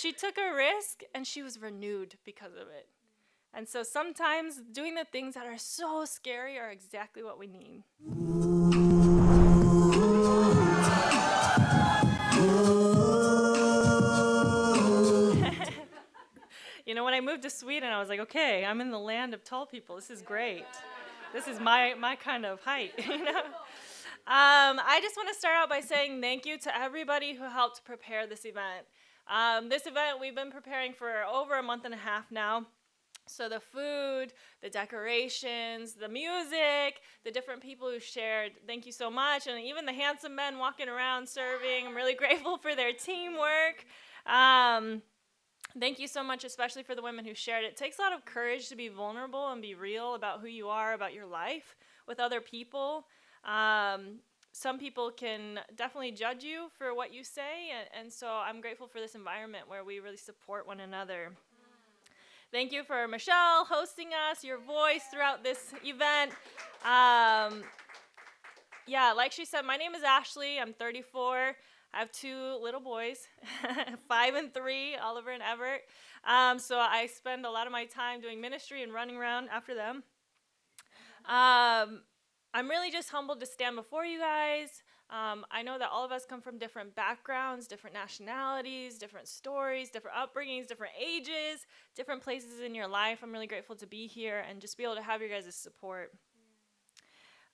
she took a risk and she was renewed because of it. And so sometimes doing the things that are so scary are exactly what we need. You know, when I moved to Sweden, I was like, okay, I'm in the land of tall people. This is great. This is my kind of height, you know? I just want to start out by saying thank you to everybody who helped prepare this event. This event we've been preparing for over a month and a half now. So the food, the decorations, the music, the different people who shared, thank you so much. And even the handsome men walking around serving, I'm really grateful for their teamwork. Thank you so much, especially for the women who shared. It takes a lot of courage to be vulnerable and be real about who you are, about your life with other people. Some people can definitely judge you for what you say, and so I'm grateful for this environment where we really support one another. Thank you for Michelle hosting us, your voice throughout this event. Yeah, like she said, my name is Ashley. I'm 34. I have two little boys, 5 and 3, Oliver and Everett. So I spend a lot of my time doing ministry and running around after them. I'm really just humbled to stand before you guys. I know that all of us come from different backgrounds, different nationalities, different stories, different upbringings, different ages, different places in your life. I'm really grateful to be here and just be able to have your guys' support.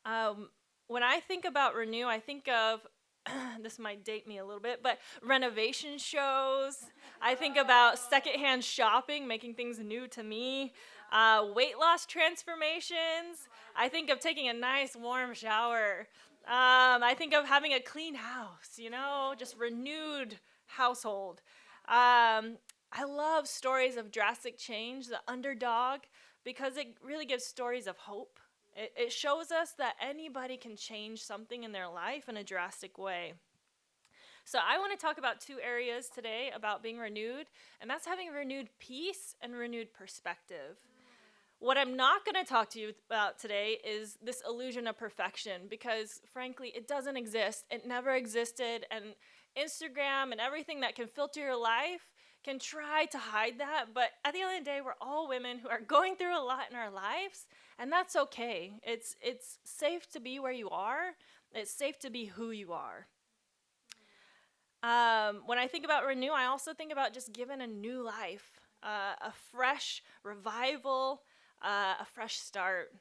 When I think about Renew, I think of, this might date me a little bit, but renovation shows. I think about secondhand shopping, making things new to me. Weight loss transformations. I think of taking a nice warm shower. I think of having a clean house, you know, just renewed household. I love stories of drastic change, the underdog, because it really gives stories of hope. It shows us that anybody can change something in their life in a drastic way. So I want to talk about 2 areas today about being renewed, and that's having renewed peace and renewed perspective. What I'm not going to talk to you about today is this illusion of perfection, because frankly, it doesn't exist. It never existed, and Instagram and everything that can filter your life can try to hide that, but at the end of the day, we're all women who are going through a lot in our lives, and that's okay. It's safe to be where you are. It's safe to be who you are. When I think about Renew, I also think about just giving a new life, a fresh revival, a fresh start.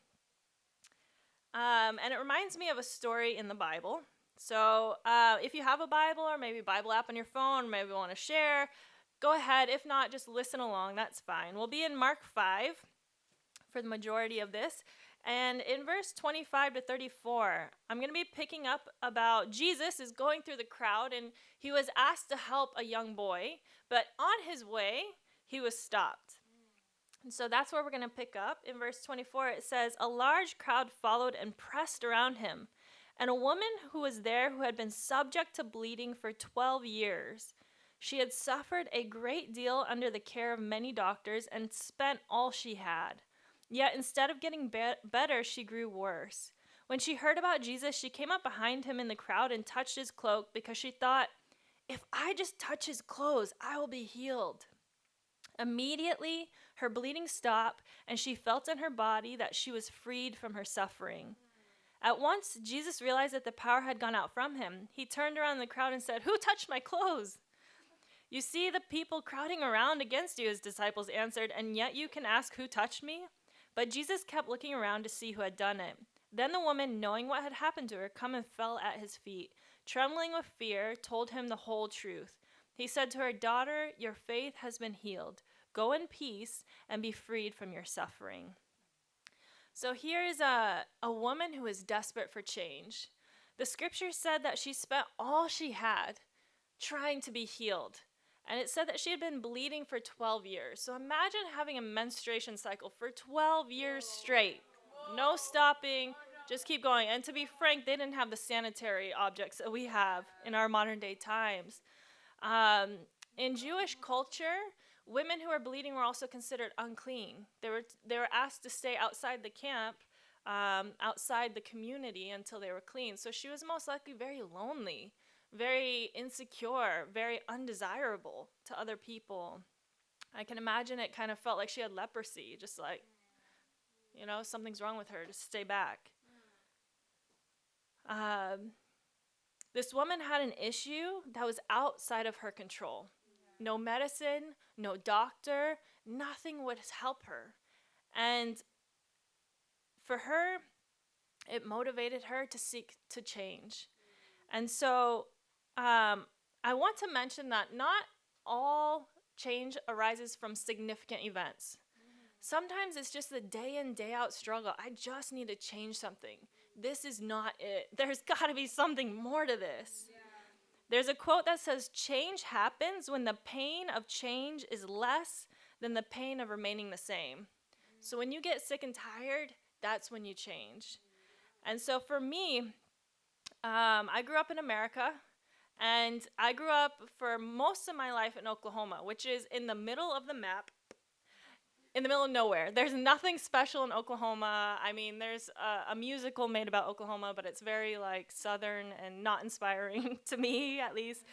And it reminds me of a story in the Bible. So if you have a Bible or maybe a Bible app on your phone, maybe you want to share, go ahead. If not, just listen along. That's fine. We'll be in Mark 5 for the majority of this. And in verse 25 to 34, I'm going to be picking up about Jesus is going through the crowd, and he was asked to help a young boy, but on his way, he was stopped. And so that's where we're going to pick up. In verse 24, it says, "A large crowd followed and pressed around him, and a woman who was there who had been subject to bleeding for 12 years. She had suffered a great deal under the care of many doctors and spent all she had. Yet instead of getting better, she grew worse. When she heard about Jesus, she came up behind him in the crowd and touched his cloak because she thought, 'If I just touch his clothes, I will be healed.' Immediately, her bleeding stopped, and she felt in her body that she was freed from her suffering. At once, Jesus realized that the power had gone out from him. He turned around in the crowd and said, 'Who touched my clothes?' 'You see the people crowding around against you,' his disciples answered, 'and yet you can ask, who touched me?' But Jesus kept looking around to see who had done it. Then the woman, knowing what had happened to her, came and fell at his feet. Trembling with fear, told him the whole truth. He said to her, 'Daughter, your faith has been healed. Go in peace and be freed from your suffering.'" So here is a woman who is desperate for change. The scripture said that she spent all she had trying to be healed. And it said that she had been bleeding for 12 years. So imagine having a menstruation cycle for 12 years straight. No stopping, just keep going. And to be frank, they didn't have the sanitary objects that we have in our modern day times. In Jewish culture, women who were bleeding were also considered unclean. They were asked to stay outside the camp, outside the community until they were clean. So she was most likely very lonely, very insecure, very undesirable to other people. I can imagine it kind of felt like she had leprosy, just like, something's wrong with her, just stay back. This woman had an issue that was outside of her control. No medicine, no doctor, nothing would help her. And for her, it motivated her to seek to change. And so I want to mention that not all change arises from significant events. Sometimes it's just the day in, day out struggle. I just need to change something. This is not it. There's got to be something more to this. Yeah. There's a quote that says, change happens when the pain of change is less than the pain of remaining the same. So when you get sick and tired, that's when you change. And so for me, I grew up in America, and I grew up for most of my life in Oklahoma, which is in the middle of the map, in the middle of nowhere. There's nothing special in Oklahoma. I mean, there's a musical made about Oklahoma, but it's very like southern and not inspiring to me, at least.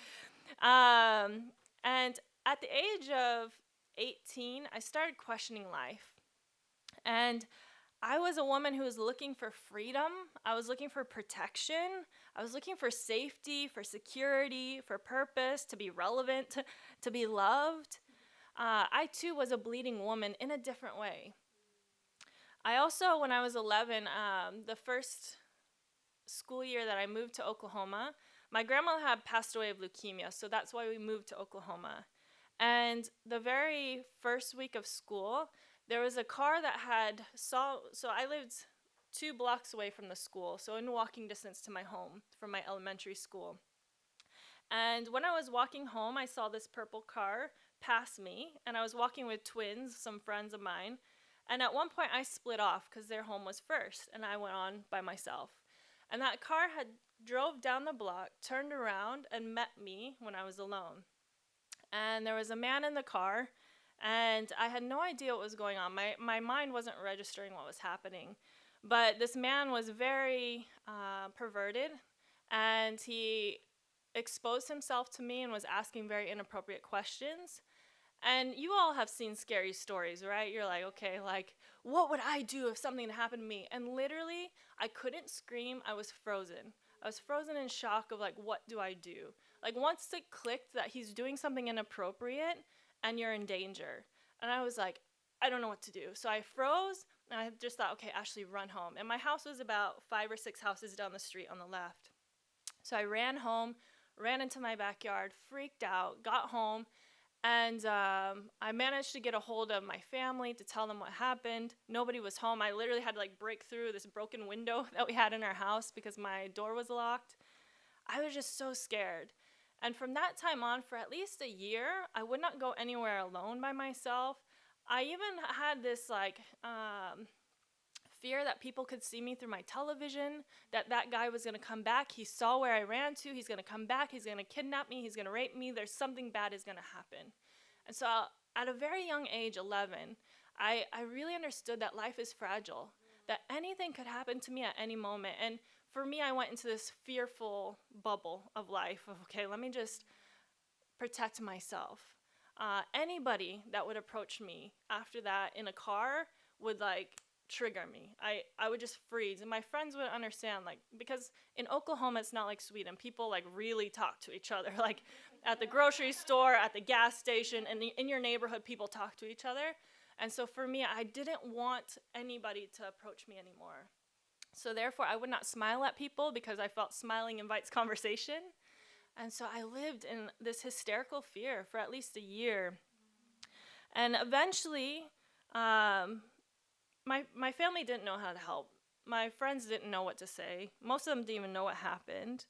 And at the age of 18, I started questioning life. And I was a woman who was looking for freedom. I was looking for protection. I was looking for safety, for security, for purpose, to be relevant, to be loved. I too was a bleeding woman in a different way. I also, when I was 11, the first school year that I moved to Oklahoma, my grandma had passed away of leukemia, so that's why we moved to Oklahoma. And the very first week of school, there was a car that so I lived 2 blocks away from the school, so in walking distance to my home from my elementary school. And when I was walking home, I saw this purple car pass me, and I was walking with twins, some friends of mine, and at one point I split off because their home was first, and I went on by myself. And that car had drove down the block, turned around, and met me when I was alone. And there was a man in the car, and I had no idea what was going on. My mind wasn't registering what was happening. But this man was very perverted, and he exposed himself to me and was asking very inappropriate questions. And you all have seen scary stories, right? You're like, okay, like, what would I do if something happened to me? And literally, I couldn't scream. I was frozen. I was frozen in shock of, like, what do I do? Like, once it clicked that he's doing something inappropriate and you're in danger. And I was like, I don't know what to do. So I froze, and I just thought, okay, Ashley, run home. And my house was about 5 or 6 houses down the street on the left. So I ran home, ran into my backyard, freaked out, got home, and I managed to get a hold of my family to tell them what happened. Nobody was home. I literally had to like break through this broken window that we had in our house because my door was locked. I was just so scared. And from that time on, for at least a year, I would not go anywhere alone by myself. I even had this like fear that people could see me through my television, that guy was going to come back. He saw where I ran to. He's going to come back. He's going to kidnap me. He's going to rape me. There's something bad is going to happen. And so at a very young age, 11, I really understood that life is fragile, that anything could happen to me at any moment. And for me, I went into this fearful bubble of life of, okay, let me just protect myself. Anybody that would approach me after that in a car would like trigger me. I would just freeze, and my friends would understand, like, because in Oklahoma it's not like Sweden. People like really talk to each other, like at the grocery store, at the gas station, and in your neighborhood people talk to each other. And so for me, I didn't want anybody to approach me anymore. So therefore I would not smile at people because I felt smiling invites conversation. And so I lived in this hysterical fear for at least a year. And eventually my family didn't know how to help. My friends didn't know what to say. Most of them didn't even know what happened.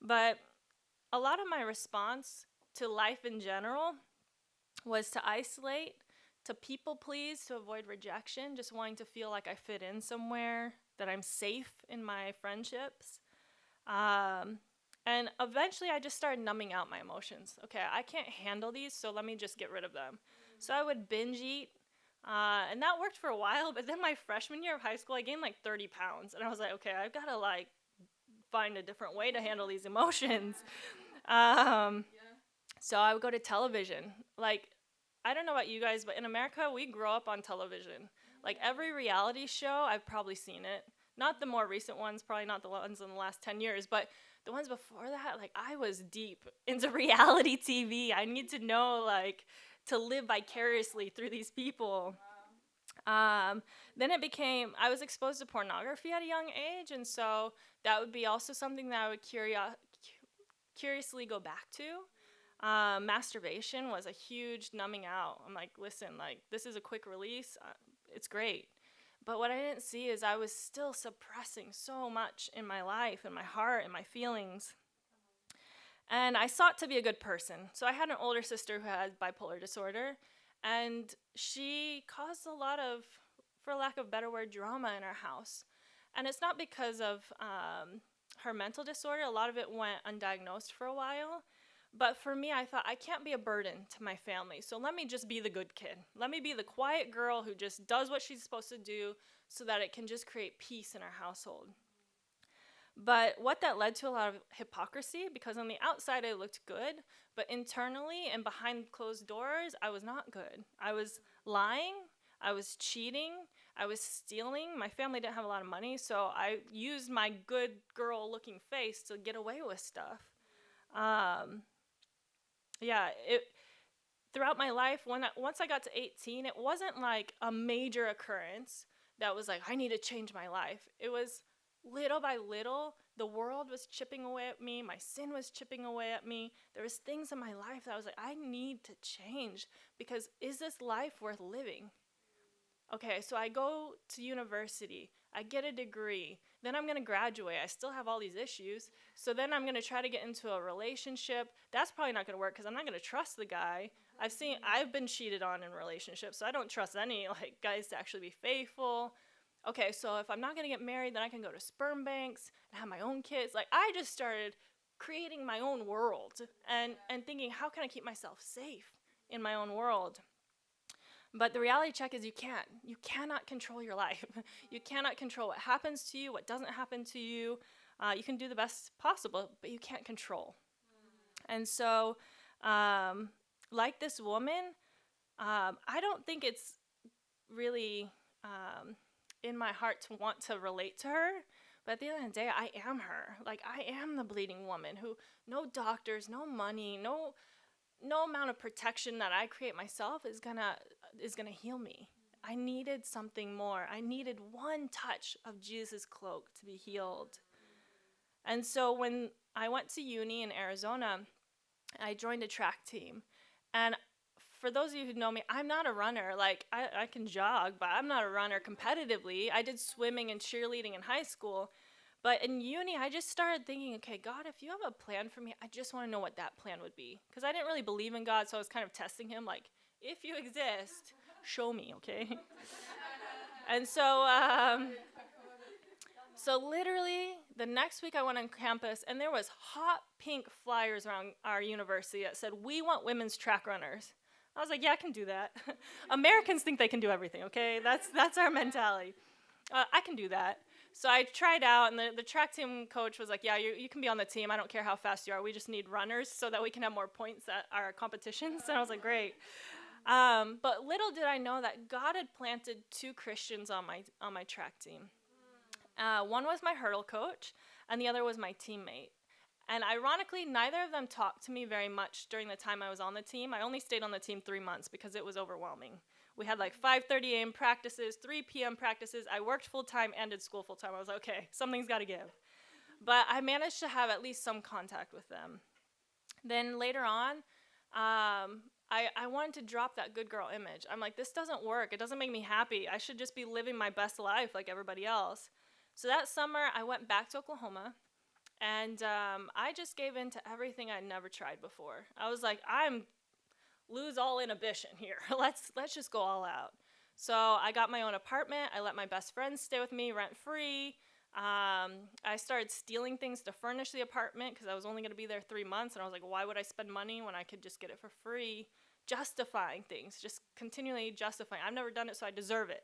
But a lot of my response to life in general was to isolate, to people please, to avoid rejection, just wanting to feel like I fit in somewhere, that I'm safe in my friendships. And eventually I just started numbing out my emotions. Okay, I can't handle these, so let me just get rid of them. So I would binge eat. And that worked for a while, but then my freshman year of high school, I gained like 30 pounds. And I was like, okay, I've got to like find a different way to handle these emotions. Um, so I would go to television. Like, I don't know about you guys, but in America, we grow up on television. Like, every reality show, I've probably seen it. Not the more recent ones, probably not the ones in the last 10 years, but the ones before that, like, I was deep into reality TV. I need to know, like, to live vicariously through these people. Then it became, I was exposed to pornography at a young age, and so that would be also something that I would curiously go back to. Masturbation was a huge numbing out. I'm like, listen, like, this is a quick release. It's great. But what I didn't see is I was still suppressing so much in my life, in my heart, in my feelings. And I sought to be a good person. So I had an older sister who had bipolar disorder, and she caused a lot of, for lack of a better word, drama in our house. And it's not because of her mental disorder. A lot of it went undiagnosed for a while. But for me, I thought, I can't be a burden to my family. So let me just be the good kid. Let me be the quiet girl who just does what she's supposed to do so that it can just create peace in our household. But what that led to a lot of hypocrisy, because on the outside I looked good, but internally and behind closed doors, I was not good. I was lying, I was cheating, I was stealing. My family didn't have a lot of money, so I used my good girl looking face to get away with stuff. Um, yeah, throughout my life, once I got to 18, it wasn't like a major occurrence that was like, I need to change my life. It was little by little, the world was chipping away at me. My sin was chipping away at me. There was things in my life that I was like, I need to change, because is this life worth living? Okay, so I go to university. I get a degree. Then I'm going to graduate. I still have all these issues. So then I'm going to try to get into a relationship. That's probably not going to work because I'm not going to trust the guy. I've been cheated on in relationships, so I don't trust any like guys to actually be faithful. Okay, so if I'm not going to get married, then I can go to sperm banks and have my own kids. Like, I just started creating my own world and thinking, how can I keep myself safe in my own world? But the reality check is you can't. You cannot control your life. You cannot control what happens to you, what doesn't happen to you. You can do the best possible, but you can't control. And so, like this woman, I don't think it's really in my heart to want to relate to her. But at the end of the day, I am her. Like, I am the bleeding woman who, no doctors, no money, no amount of protection that I create myself is gonna heal me. I needed something more. I needed one touch of Jesus' cloak to be healed. And so when I went to uni in Arizona, I joined a track team. And for those of you who know me, I'm not a runner. Like, I can jog, but I'm not a runner competitively. I did swimming and cheerleading in high school. But in uni, I just started thinking, okay, God, if you have a plan for me, I just want to know what that plan would be. Because I didn't really believe in God, so I was kind of testing him, like, if you exist, show me, okay? And so literally, the next week I went on campus, and there was hot pink flyers around our university that said, we want women's track runners. I was like, yeah, I can do that. Americans think they can do everything, okay? That's our mentality. I can do that. So I tried out, and the track team coach was like, yeah, you can be on the team. I don't care how fast you are. We just need runners so that we can have more points at our competitions. And I was like, great. But little did I know that God had planted two Christians on my track team. One was my hurdle coach, and the other was my teammate. And ironically, neither of them talked to me very much during the time I was on the team. I only stayed on the team 3 months because it was overwhelming. We had like 5:30 a.m. practices, 3 p.m. practices. I worked full-time and did school full-time. I was like, okay, something's got to give. But I managed to have at least some contact with them. Then later on, I wanted to drop that good girl image. I'm like, this doesn't work. It doesn't make me happy. I should just be living my best life like everybody else. So that summer, I went back to Oklahoma, and I just gave in to everything I'd never tried before. I was like, lose all inhibition here. Let's just go all out. So I got my own apartment. I let my best friends stay with me rent-free. I started stealing things to furnish the apartment because I was only going to be there 3 months, and I was like, why would I spend money when I could just get it for free? Justifying things, just continually justifying. I've never done it, so I deserve it.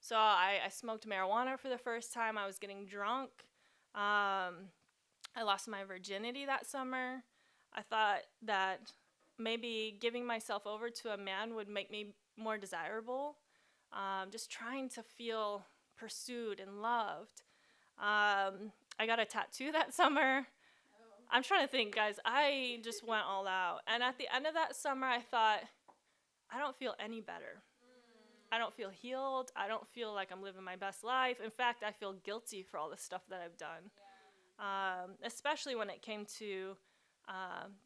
So I smoked marijuana for the first time. I was getting drunk. I lost my virginity that summer. I thought that maybe giving myself over to a man would make me more desirable. Just trying to feel pursued and loved. I got a tattoo that summer. I'm trying to think, guys. I just went all out. And at the end of that summer, I thought, I don't feel any better. I don't feel healed. I don't feel like I'm living my best life. In fact, I feel guilty for all the stuff that I've done, especially when it came to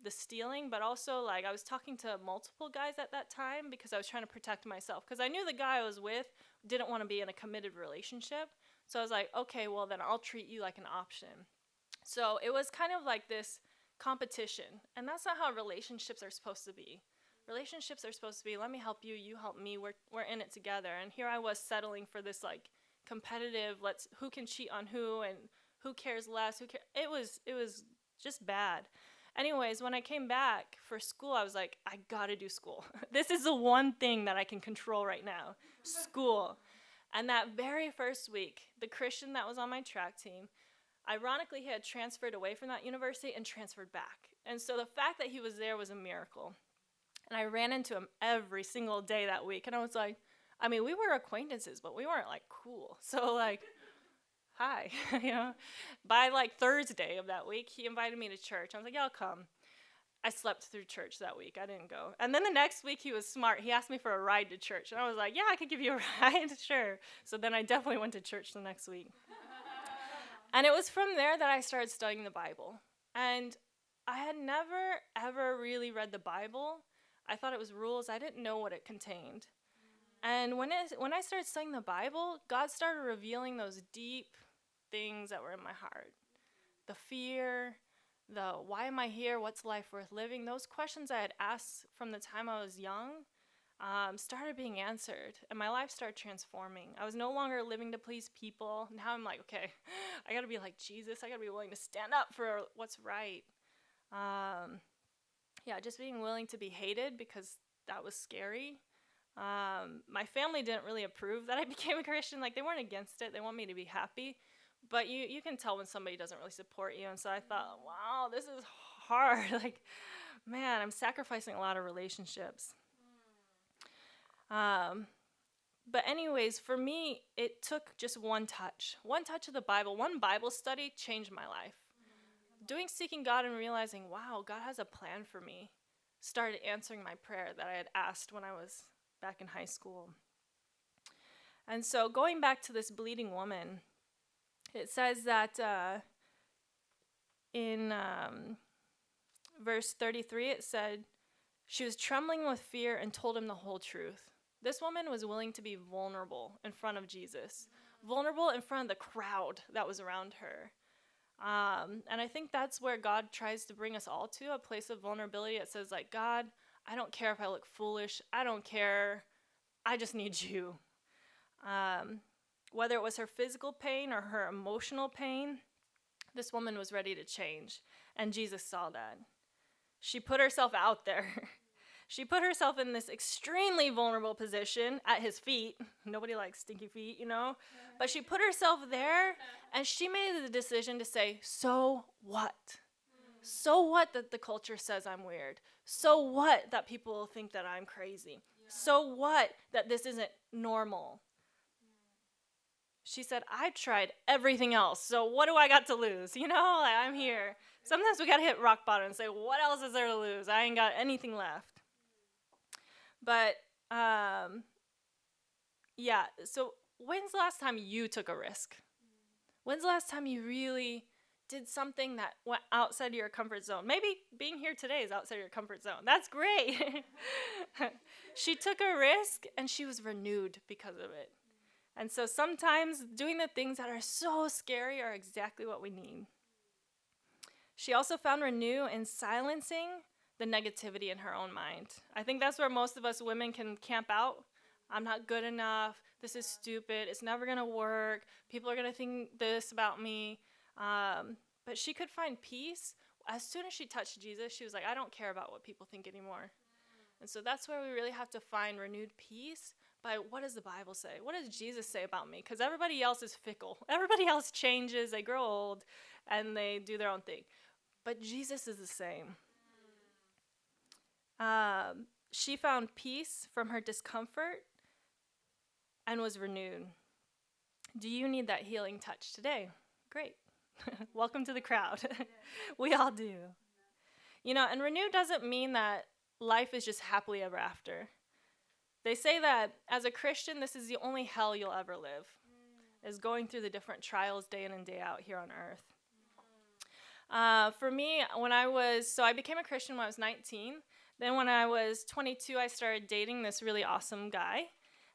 the stealing. But also, like, I was talking to multiple guys at that time because I was trying to protect myself. Because I knew the guy I was with didn't want to be in a committed relationship. So I was like, okay, well, then I'll treat you like an option. So it was kind of like this competition. And that's not how relationships are supposed to be. Relationships are supposed to be, let me help you, you help me, we're in it together. And here I was settling for this like competitive, who can cheat on who and who cares less, it was just bad. Anyways, when I came back for school, I was like, I gotta do school. This is the one thing that I can control right now, school. And that very first week, the Christian that was on my track team, ironically, he had transferred away from that university and transferred back. And so the fact that he was there was a miracle. And I ran into him every single day that week. And I was like, I mean, we were acquaintances, but we weren't like cool. So like, hi, you know. By like Thursday of that week, he invited me to church. I was like, yeah, I'll come. I slept through church that week. I didn't go. And then the next week, he was smart. He asked me for a ride to church. And I was like, yeah, I could give you a ride, sure. So then I definitely went to church the next week. And it was from there that I started studying the Bible. And I had never, ever really read the Bible. I thought it was rules. I didn't know what it contained. And when I started studying the Bible, God started revealing those deep things that were in my heart. The fear, the why am I here, what's life worth living, those questions I had asked from the time I was young started being answered. And my life started transforming. I was no longer living to please people. Now I'm like, okay, I got to be like Jesus. I got to be willing to stand up for what's right. Just being willing to be hated because that was scary. My family didn't really approve that I became a Christian. Like, they weren't against it. They want me to be happy. But you can tell when somebody doesn't really support you. And so I thought, wow, this is hard. Like, man, I'm sacrificing a lot of relationships. But anyways, for me, it took just one touch of the Bible, one Bible study changed my life. Doing Seeking God and realizing, wow, God has a plan for me, started answering my prayer that I had asked when I was back in high school. And so going back to this bleeding woman, it says that in verse 33, it said, she was trembling with fear and told him the whole truth. This woman was willing to be vulnerable in front of Jesus, vulnerable in front of the crowd that was around her. And I think that's where God tries to bring us all to, a place of vulnerability. It says, like, God, I don't care if I look foolish. I don't care. I just need you. Whether it was her physical pain or her emotional pain, this woman was ready to change. And Jesus saw that. She put herself out there. She put herself in this extremely vulnerable position at his feet. Nobody likes stinky feet, you know? But she put herself there, and she made the decision to say, so what? So what that the culture says I'm weird? So what that people think that I'm crazy? So what that this isn't normal? She said, I tried everything else, so what do I got to lose? You know, like, I'm here. Sometimes we got to hit rock bottom and say, what else is there to lose? I ain't got anything left. But, so when's the last time you took a risk? When's the last time you really did something that went outside of your comfort zone? Maybe being here today is outside of your comfort zone. That's great. She took a risk, and she was renewed because of it. And so sometimes doing the things that are so scary are exactly what we need. She also found renew in silencing the negativity in her own mind. I think that's where most of us women can camp out. I'm not good enough. This is stupid. It's never going to work. People are going to think this about me. But she could find peace. As soon as she touched Jesus, she was like, I don't care about what people think anymore. And so that's where we really have to find renewed peace by what does the Bible say? What does Jesus say about me? Because everybody else is fickle. Everybody else changes. They grow old, and they do their own thing. But Jesus is the same. She found peace from her discomfort and was renewed. Do you need that healing touch today? Great. Welcome to the crowd. We all do. And renewed doesn't mean that life is just happily ever after. They say that as a Christian, this is the only hell you'll ever live, is going through the different trials day in and day out here on earth. For me, I became a Christian when I was 19. Then when I was 22, I started dating this really awesome guy.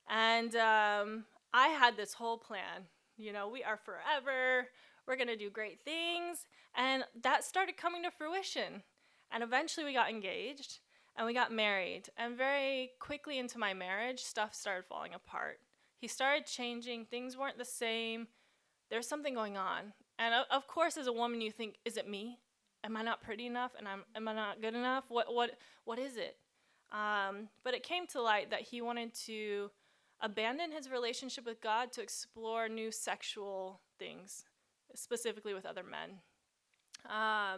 And I had this whole plan. We are forever. We're going to do great things. And that started coming to fruition. And eventually we got engaged and we got married. And very quickly into my marriage, stuff started falling apart. He started changing. Things weren't the same. There's something going on. And of course, as a woman, you think, is it me? Am I not pretty enough? And am I not good enough? What is it? But it came to light that he wanted to abandon his relationship with God to explore new sexual things, specifically with other men. I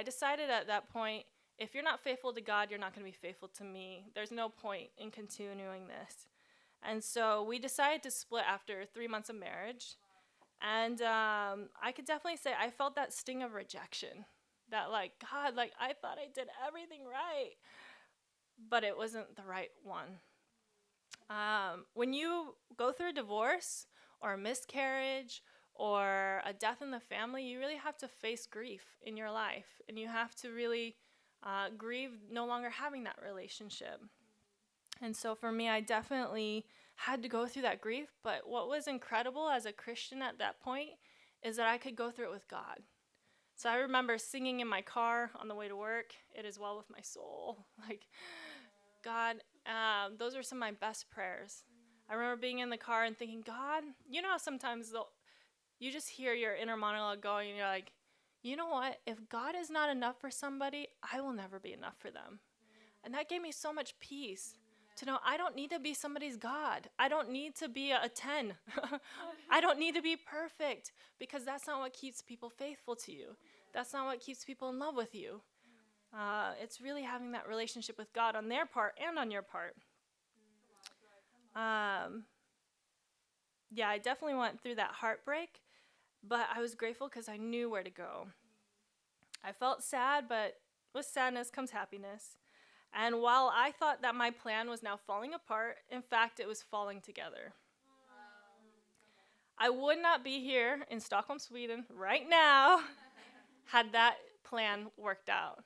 decided at that point, if you're not faithful to God, you're not going to be faithful to me. There's no point in continuing this. And so we decided to split after 3 months of marriage. And I could definitely say I felt that sting of rejection. That God, I thought I did everything right. But it wasn't the right one. When you go through a divorce or a miscarriage or a death in the family, you really have to face grief in your life. And you have to really grieve no longer having that relationship. And so for me, I definitely had to go through that grief. But what was incredible as a Christian at that point is that I could go through it with God. So I remember singing in my car on the way to work, "It is well with my soul." God, those are some of my best prayers. I remember being in the car and thinking, God, how sometimes you just hear your inner monologue going, and you're like, you know what? If God is not enough for somebody, I will never be enough for them. And that gave me so much peace to know I don't need to be somebody's God. I don't need to be a 10. I don't need to be perfect, because that's not what keeps people faithful to you. That's not what keeps people in love with you. It's really having that relationship with God on their part and on your part. I definitely went through that heartbreak, but I was grateful because I knew where to go. I felt sad, but with sadness comes happiness. And while I thought that my plan was now falling apart, in fact, it was falling together. I would not be here in Stockholm, Sweden right now had that plan worked out.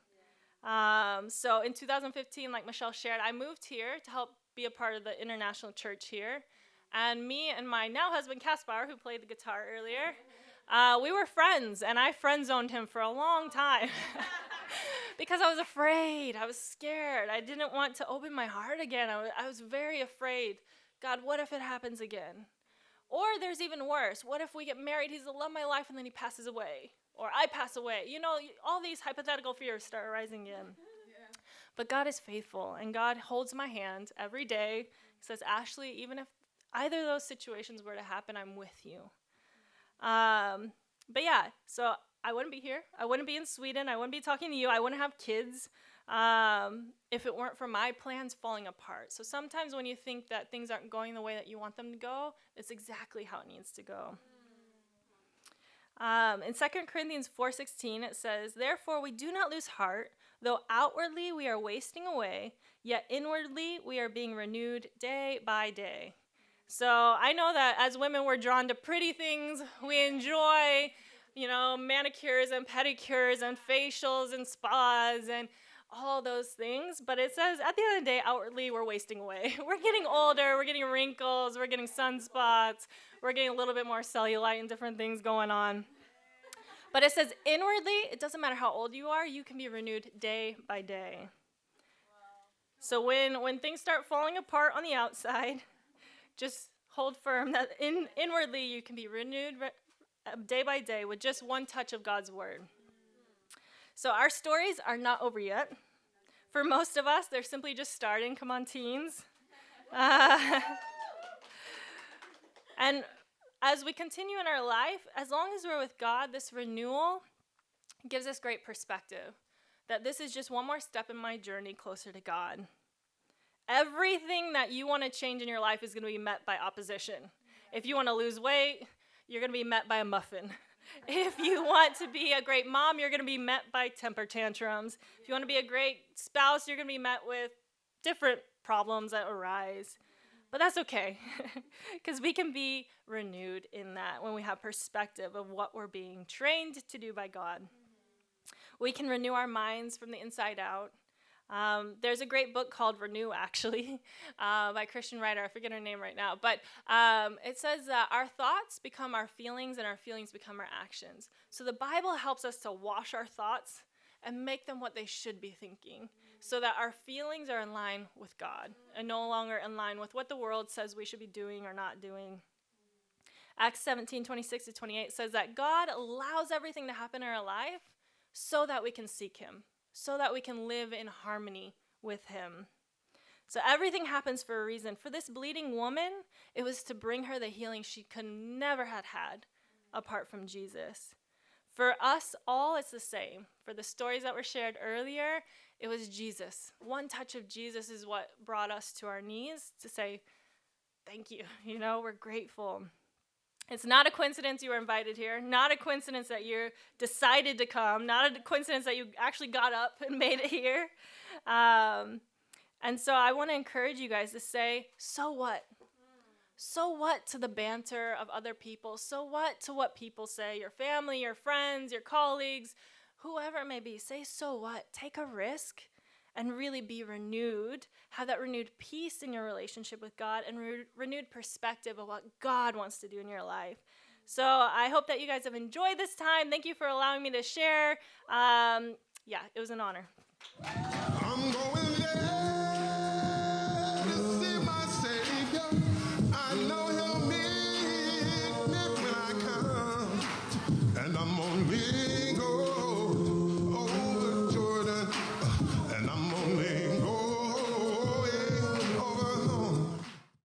So in 2015, like Michelle shared, I moved here to help be a part of the international church here. And me and my now husband, Caspar, who played the guitar earlier, we were friends, and I friend-zoned him for a long time. Because I was afraid. I was scared. I didn't want to open my heart again. I was very afraid. God, what if it happens again? Or there's even worse. What if we get married, he's the love of my life, and then he passes away? Or I pass away. All these hypothetical fears start arising in. Yeah. But God is faithful, and God holds my hand every day. He says, Ashley, even if either of those situations were to happen, I'm with you. So I wouldn't be here. I wouldn't be in Sweden. I wouldn't be talking to you. I wouldn't have kids if it weren't for my plans falling apart. So sometimes when you think that things aren't going the way that you want them to go, it's exactly how it needs to go. In 2 Corinthians 4:16, it says, "Therefore we do not lose heart, though outwardly we are wasting away, yet inwardly we are being renewed day by day." So I know that as women, we're drawn to pretty things. We enjoy, manicures and pedicures and facials and spas and all those things. But it says at the end of the day, outwardly, we're wasting away. We're getting older. We're getting wrinkles. We're getting sunspots. We're getting a little bit more cellulite and different things going on. But it says inwardly, it doesn't matter how old you are, you can be renewed day by day. So when things start falling apart on the outside, just hold firm that inwardly you can be renewed day by day with just one touch of God's word. So our stories are not over yet. For most of us, they're simply just starting. Come on, teens. And as we continue in our life, as long as we're with God, this renewal gives us great perspective. that this is just one more step in my journey closer to God. Everything that you want to change in your life is going to be met by opposition. If you want to lose weight, you're going to be met by a muffin. If you want to be a great mom, you're going to be met by temper tantrums. If you want to be a great spouse, you're going to be met with different problems that arise. But that's okay, because we can be renewed in that when we have perspective of what we're being trained to do by God. We can renew our minds from the inside out. There's a great book called Renew, actually, by a Christian writer. I forget her name right now. But it says that our thoughts become our feelings and our feelings become our actions. So the Bible helps us to wash our thoughts and make them what they should be thinking so that our feelings are in line with God and no longer in line with what the world says we should be doing or not doing. Acts 17:26-28 says that God allows everything to happen in our life so that we can seek him, so that we can live in harmony with him. So everything happens for a reason. For this bleeding woman, it was to bring her the healing she could never have had apart from Jesus. For us all, it's the same. For the stories that were shared earlier, it was Jesus. One touch of Jesus is what brought us to our knees to say, thank you. We're grateful. It's not a coincidence you were invited here. Not a coincidence that you decided to come. Not a coincidence that you actually got up and made it here. And so I want to encourage you guys to say, so what? So what to the banter of other people? So what to what people say? Your family, your friends, your colleagues, whoever it may be. Say, so what? Take a risk and really be renewed. Have that renewed peace in your relationship with God and renewed perspective of what God wants to do in your life. So I hope that you guys have enjoyed this time. Thank you for allowing me to share. It was an honor. I'm going there to see my Savior. I know he'll meet me when I come, and I'm gonna live